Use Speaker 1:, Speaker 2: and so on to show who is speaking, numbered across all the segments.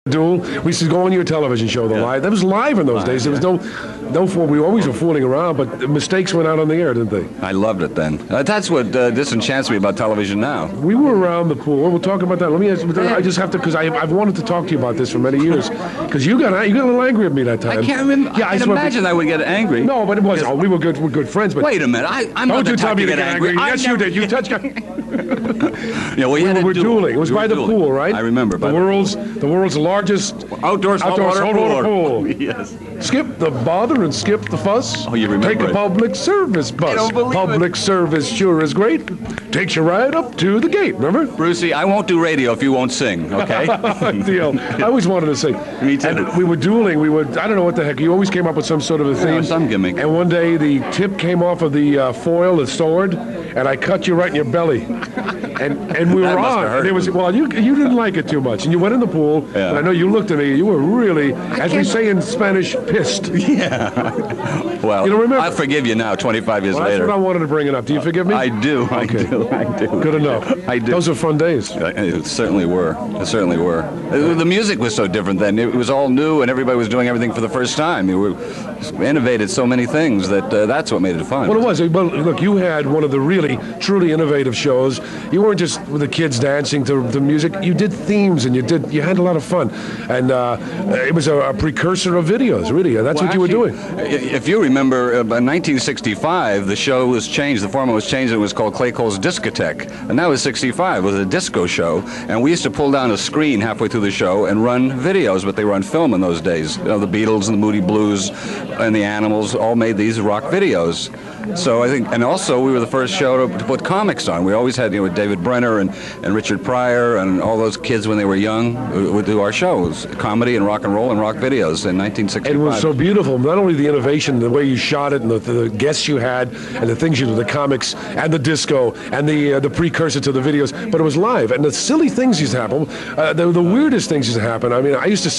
Speaker 1: Duel. We used to go on your television show, the live. That was live in those days. There was no fool. We always were fooling around, but the mistakes went out on the air, didn't they?
Speaker 2: I loved it then. That's what disenchants me about television now.
Speaker 1: We were around the pool. We'll talk about that. Let me ask you, I just have to, because I've wanted to talk to you about this for many years. Because you got a little angry at me that time.
Speaker 2: I can't remember. Yeah, I can imagine I would get angry.
Speaker 1: No, but it wasn't. Oh, we were good friends. But
Speaker 2: wait a minute. I'm not the type to get angry.
Speaker 1: Yes, you did. You touched.
Speaker 2: Yeah, we
Speaker 1: were dueling. It was by the pool, right?
Speaker 2: I remember.
Speaker 1: The world's largest
Speaker 2: outdoor saltwater
Speaker 1: pool.
Speaker 2: Yes.
Speaker 1: Skip the bother and skip the fuss.
Speaker 2: Oh, you remember
Speaker 1: Take a public service bus.
Speaker 2: I don't believe
Speaker 1: public service sure is great. Takes you right up to the gate, remember?
Speaker 2: Brucie, I won't do radio if you won't sing, okay?
Speaker 1: Deal. I always wanted to sing.
Speaker 2: Me too.
Speaker 1: And we were dueling. I don't know what the heck. You always came up with some sort of a theme.
Speaker 2: Some gimmick.
Speaker 1: And one day the tip came off of the foil, the sword, and I cut you right in your belly. And we were on. And it was, well, you didn't like it too much. And you went in the pool, and I know you looked at me. You were really, as we say in Spanish, pissed.
Speaker 2: Yeah. Well,
Speaker 1: you don't remember?
Speaker 2: I forgive you now, 25 years later.
Speaker 1: That's what I wanted to bring it up. Do you forgive me?
Speaker 2: I do.
Speaker 1: Okay.
Speaker 2: I do.
Speaker 1: Good enough.
Speaker 2: I do.
Speaker 1: Those are fun days.
Speaker 2: It certainly were. It certainly were. The music was so different then. It was all new, and everybody was doing everything for the first time. We innovated so many things that that's what made it fun.
Speaker 1: Well, it was. Well, look, you had one of the really, truly innovative shows. You weren't just with the kids dancing to the music. You did themes, and you had a lot of fun. And it was a precursor of videos, really. That's what you were doing.
Speaker 2: If you remember, in 1965, the show was changed. The format was changed. It was called Clay Cole's Discotheque. And that was 65. It was a disco show. And we used to pull down a screen halfway through the show and run videos, but they were on film in those days. You know, the Beatles and the Moody Blues and the Animals all made these rock videos. So I think, and also we were the first show to put comics on. We always had, David Brenner and Richard Pryor and all those kids when they were young would do our shows, comedy and rock videos in 1965.
Speaker 1: It was so beautiful. Not only the innovation, the way you shot it, and the guests you had, and the things you did, the comics and the disco and the precursor to the videos, but it was live. And the silly things used to happen, the weirdest things used to happen. I mean, I used to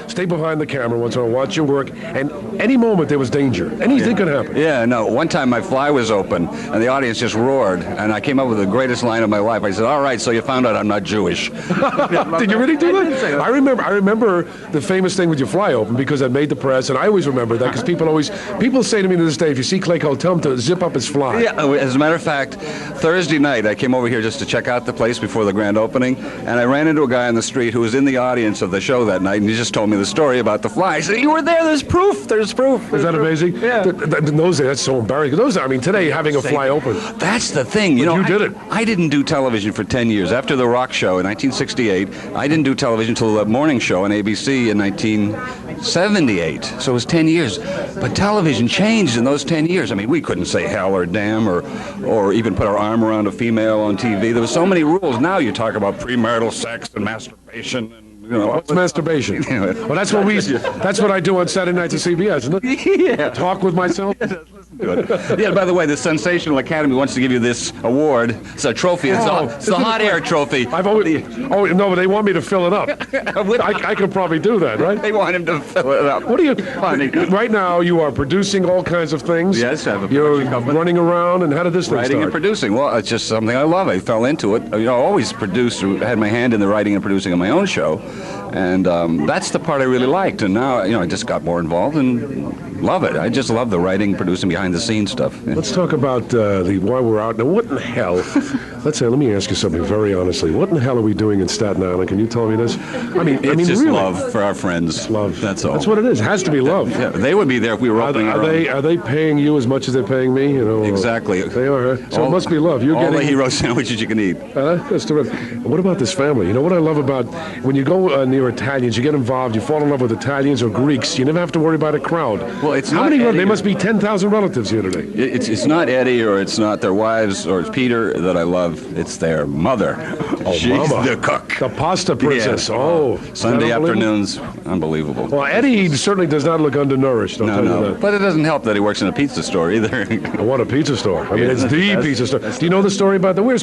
Speaker 1: stay behind the camera once in a while, watch your work, and any moment there was danger. Anything could happen.
Speaker 2: Yeah, no. One time my fly was open, and the audience just roared, and I came up with the greatest line of my life. I said, "All right, so you found out I'm not Jewish."
Speaker 1: Did you really do that? I remember the famous thing with your fly open because it made the press, and I always remember that because people say to me to this day, if you see Clay Cole, tell him to zip up his fly.
Speaker 2: Yeah, as a matter of fact, Thursday night I came over here just to check out the place before the grand opening, and I ran into a guy on the street who was in the audience of the show that night, and he just told me the story about the fly. I said, "You were there. There's proof. There's proof."
Speaker 1: Is that amazing?
Speaker 2: Yeah.
Speaker 1: In those days, that's so embarrassing. Today, having a fly open.
Speaker 2: That's the thing.
Speaker 1: You did it.
Speaker 2: I didn't do television for 10 years. After the rock show in 1968, I didn't do television until the morning show on ABC in 1978. So it was 10 years. But television changed in those 10 years. I mean, we couldn't say hell or damn or even put our arm around a female on TV. There were so many rules. Now you talk about premarital sex and masturbation and
Speaker 1: what's masturbation? Well, that's what I do on Saturday nights at CBS, isn't it?
Speaker 2: Yeah.
Speaker 1: Talk with myself.
Speaker 2: Yeah, by the way, the Sensational Academy wants to give you this award. It's a trophy. It's the hot air trophy.
Speaker 1: No, but they want me to fill it up. I could probably do that, right?
Speaker 2: They want him to fill it up.
Speaker 1: What are you... Right now, you are producing all kinds of things.
Speaker 2: Yes, I have a
Speaker 1: You're
Speaker 2: production company.
Speaker 1: running around, and how did this thing
Speaker 2: Writing
Speaker 1: start?
Speaker 2: and producing. Well, it's just something I love. I fell into it. I always produced, had my hand in the writing and producing of my own show. And that's the part I really liked. And now, I just got more involved and love it. I just love the writing, producing, behind-the-scenes stuff. Yeah.
Speaker 1: Let's talk about why we're out. Now, what in the hell? Let me ask you something very honestly. What in the hell are we doing in Staten Island? Can you tell me this?
Speaker 2: It's just
Speaker 1: really,
Speaker 2: love for our friends.
Speaker 1: It's love.
Speaker 2: That's all.
Speaker 1: That's what it is. It has to be love.
Speaker 2: Yeah, they would be there if we were opening our own.
Speaker 1: Are they paying you as much as they're paying me?
Speaker 2: Exactly.
Speaker 1: They are. So it must be love. You're
Speaker 2: all
Speaker 1: getting
Speaker 2: the hero sandwiches you can eat.
Speaker 1: That's terrific. What about this family? You know what I love about when you go near Italians, you get involved, you fall in love with Italians or Greeks. You never have to worry about a crowd.
Speaker 2: Well, it's
Speaker 1: how
Speaker 2: not
Speaker 1: many?
Speaker 2: Eddie,
Speaker 1: there must be 10,000 relatives here today.
Speaker 2: It's not Eddie or it's not their wives or it's Peter that I love. It's their mother.
Speaker 1: Oh,
Speaker 2: she's
Speaker 1: Mama.
Speaker 2: the cook.
Speaker 1: The pasta princess.
Speaker 2: Yeah.
Speaker 1: Oh,
Speaker 2: Sunday afternoons, unbelievable.
Speaker 1: Well, Eddie certainly does not look undernourished. I'll tell you that.
Speaker 2: But it doesn't help that he works in a pizza store either.
Speaker 1: What a pizza store! I mean, it's the pizza store. Do you know the story about the? Where's